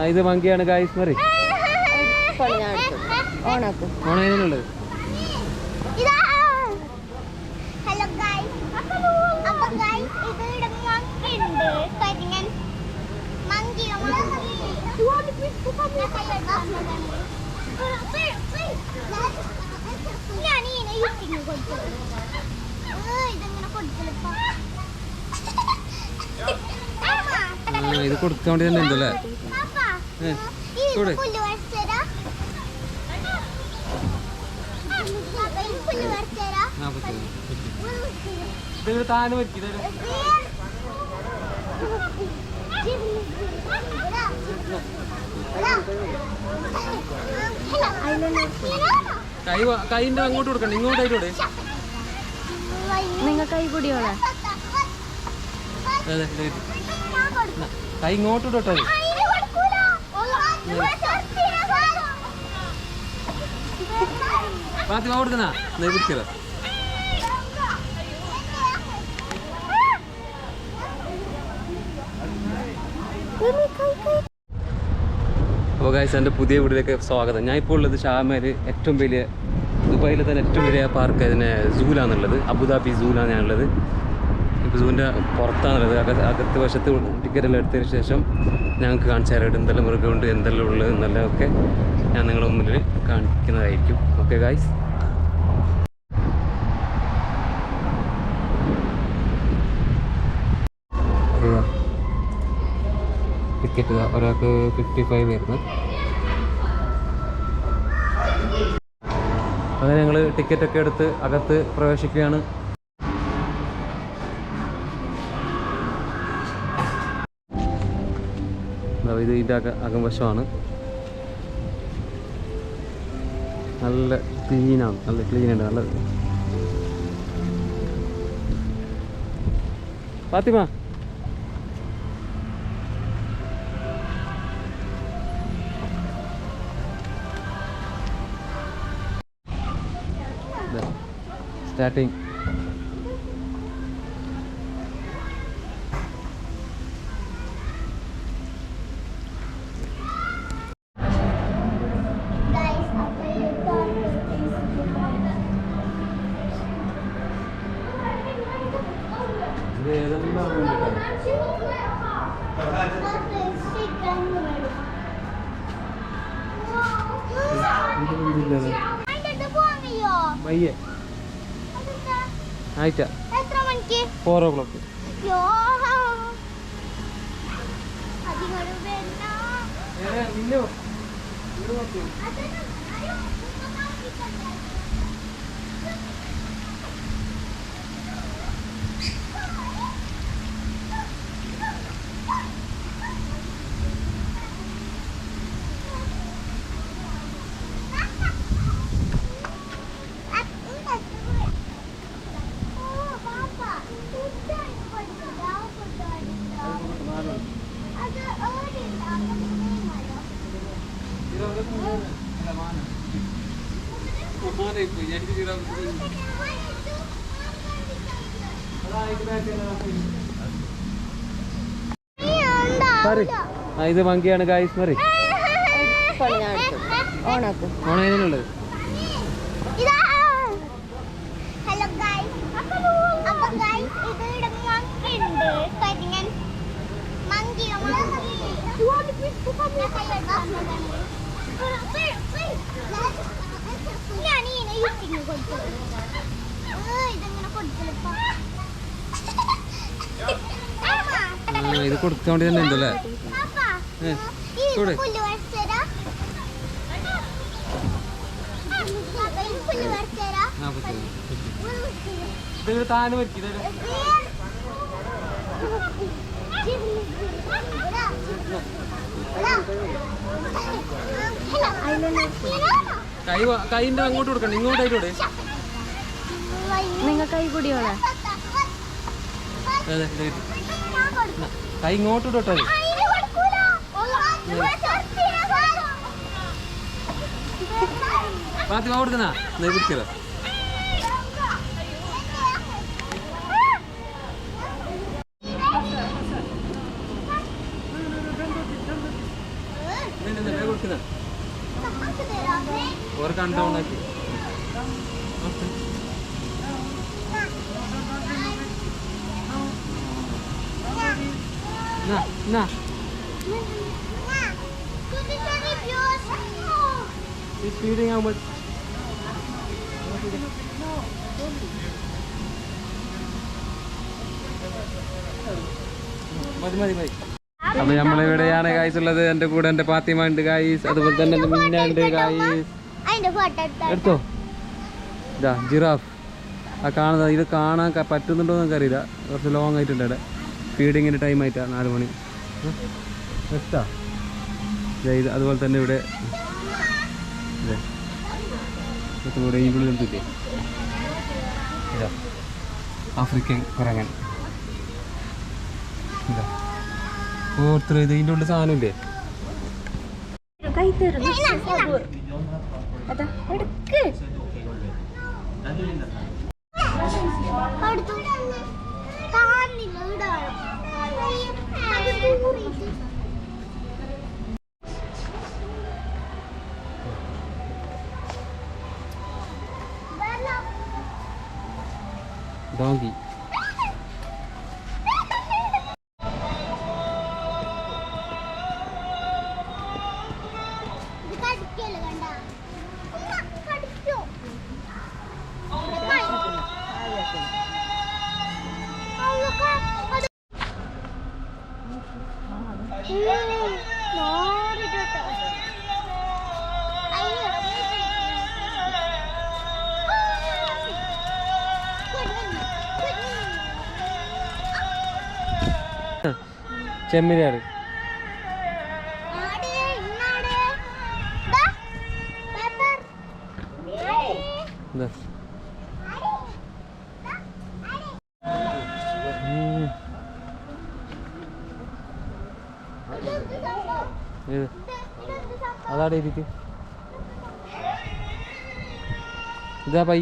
ഇത് മങ്കിയാണ് ഗായ്സ് മറി ഓണായിരുന്നുള്ളത്. ഇത് കൊടുക്കാൻ വേണ്ടി തന്നെ ഉണ്ടല്ലേ? താന് പറ്റി കൈന്റെ അങ്ങോട്ട് കൊടുക്കണ്ട, ഇങ്ങോട്ടായിട്ടോടെ നിങ്ങൾ കൈ കൂടിയോളെ കൈ ഇങ്ങോട്ട് ഇടട്ടോ. പാത്തി കൊടുക്കുന്ന പിടിക്കല. അപ്പോൾ ഗൈസ് എൻ്റെ പുതിയ വീട്ടിലേക്ക് സ്വാഗതം. ഞാൻ ഇപ്പോൾ ഉള്ളത് ഷാർമയിൽ ഏറ്റവും വലിയ ദുബായിലെ തന്നെ ഏറ്റവും വലിയ പാർക്ക് അതിനെ സൂലാന്നുള്ളത്, അബുദാബി സൂലാണ് ഞാനുള്ളത്. ഇപ്പോൾ സൂവിൻ്റെ പുറത്താണുള്ളത്. അകത്ത് വശത്ത് ടിക്കറ്റെല്ലാം എടുത്തതിന് ശേഷം ഞങ്ങൾക്ക് കാണിച്ചു തരാം എന്തെല്ലാം മൃഗമുണ്ട്, എന്തെല്ലാം ഉള്ളത് എന്നെല്ലാം ഞാൻ നിങ്ങളുടെ മുന്നിൽ കാണിക്കുന്നതായിരിക്കും. Okay guys. ടിക്കറ്റ് ഒരാൾക്ക് 55 വരുന്നത്. അങ്ങനെ ഞങ്ങൾ ടിക്കറ്റൊക്കെ എടുത്ത് അകത്ത് പ്രവേശിക്കുകയാണ്. ഇത് ഇതിൻ്റെ അകംവശമാണ്. നല്ല ക്ലീനാണ്, നല്ല ക്ലീനുണ്ട്. നല്ല ഫാത്തിമ സ്റ്റാർട്ടിങ്. ആയിട്ടാ 4 o'clock. ഇത് മങ്കിയാണ് ഗായ്സ് മറി ഓണായിരുന്നുള്ളത്. ഇത് കൊടുക്കാൻ വേണ്ടി തന്നെ ഉണ്ടല്ലേ? താന് പറ്റി കൈന്റെ അങ്ങോട്ട് കൊടുക്കണ്ട, ഇങ്ങോട്ടായിട്ടോടെ നിങ്ങൾ കൈ കൂടിയോളെ കൈ ഇങ്ങോട്ട് ഇടട്ടോ. പാത്തി കൊടുക്കുന്ന പിടിക്കല. और कंटाउन आकी ना ना He's feeding how much? മതി അപ്പൊ നമ്മളിവിടെയാണ് ഗായ്സ് ഉള്ളത്. എന്റെ കൂടെ എന്റെ പാത്തിമ ഉണ്ട് ഗായ്സ്, അതുപോലെ തന്നെ എന്റെ മിന്ന ഉണ്ട് ഗായ്സ്. എടുത്തോ ഇതാ ജിറാഫ്. ആ കാണുന്നത് ഇത് കാണാൻ പറ്റുന്നുണ്ടോ എന്നൊക്കെ അറിയില്ല, കുറച്ച് ലോങ് ആയിട്ടുണ്ട് ഇവിടെ. ഫീഡിങ്ങിൻ്റെ ടൈം ആയിട്ടാ 4 മണി. എത്താ ഇത് അതുപോലെ തന്നെ ഇവിടെ ഇവിടെ ഈ ഉള്ളിൽ എന്തില്ലേ ഇതാ ആഫ്രിക്കൻ കുരങ്ങൻ. ഇതാ ഓർത്തർ ഇത് ഇതിൻ്റെ ഉള്ളിൽ സാധനമില്ലേ. ഡോങ്കി ചെമ്മരിയാട്. അതാടെ എഴുതിട്ട് ഇതാ പൈ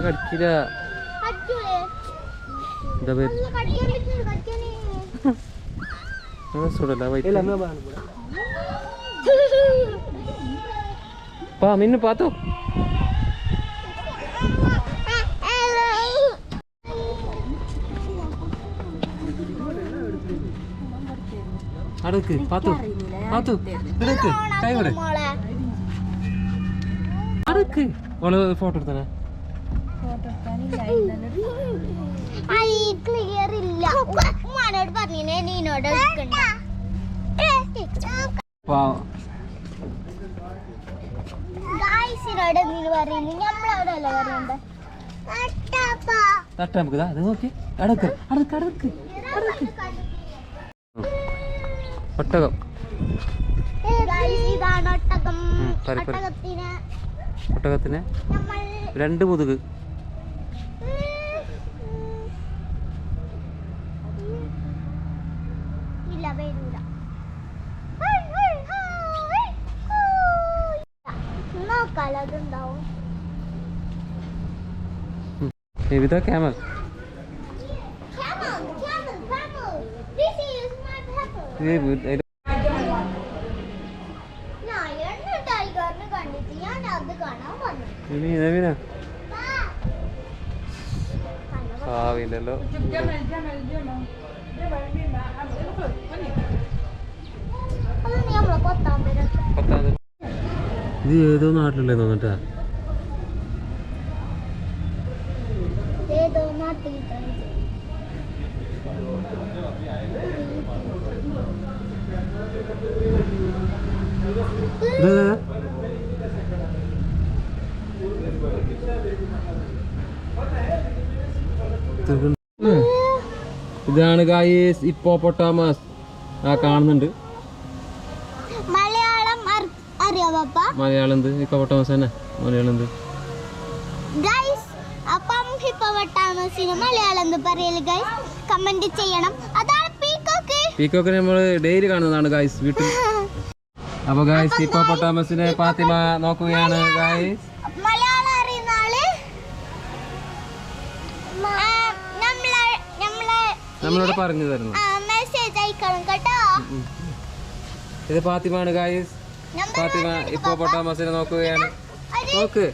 കടിക്കില്ല. മിന്നു പാത്തോ അടുക്ക് പാത്തു പാത്തു ഇടക്ക് കൈ വിടെ അടുക്ക് ഓള് ഫോട്ടോ എടുത്തേ. ക്ലിയർ ഇല്ല. ഉമ്മാനോട് പറഞ്ഞേ നീനോട് ഗായ്സിനോട് നീ പറയുന്നു, നമ്മളവിടെ അല്ല പറയണ്ട. തട്ട നമുക്ക് അത് നോക്കി അടക്ക് അടക്ക് അടക്ക് ഒട്ടകം. ഇതാണ് ഒട്ടകം. ഒട്ടകത്തിന് 2 മുതുക്. ഇതാ ക്യാമൽ. ആവില്ലല്ലോ. ഇത് ഏതോ നാട്ടിലല്ലേ തോന്നിട്ടാ. ഇതാണ് ഗായ്സ് ഹിപ്പോപ്പൊട്ടാമസ്. ആ കാണുന്നുണ്ട്. മലയാളം അറിയോ പാപ്പ? മലയാളം എന്ത് ഹിപ്പോപ്പൊട്ടാമസ് തന്നെ മലയാളം എന്ത് ഗായ്സ്? അപ്പം ഹിപ്പോപ്പൊട്ടാമസിന് മലയാളം എന്ത് പറയല് ഗായ്സ്? കമന്റ് ചെയ്യണം. അതാണ് പീക്കോക്ക്. പീക്കോക്ക് നമ്മൾ ഡെയിലി കാണുന്നതാണ് ഗായ്സ് വീട്ടിൽ. അപ്പൊ ഗായ്സ് ഹിപ്പോപ്പൊട്ടാമസിനെ ഫാത്തിമ നോക്കുകയാണ് ഗായ്സ്. മലയാളം അറിയുന്ന ആള് നമ്മളോട് പറഞ്ഞു തരുന്നു. മെസ്സേജ് അയക്കണം കേട്ടോ. ഇത് ഫാത്തിമാണ് ഗായ്സ്. ഫാത്തിമ ഇപ്പോപ്പൊട്ടാമസിനെ നോക്കുകയാണ്. നോക്ക്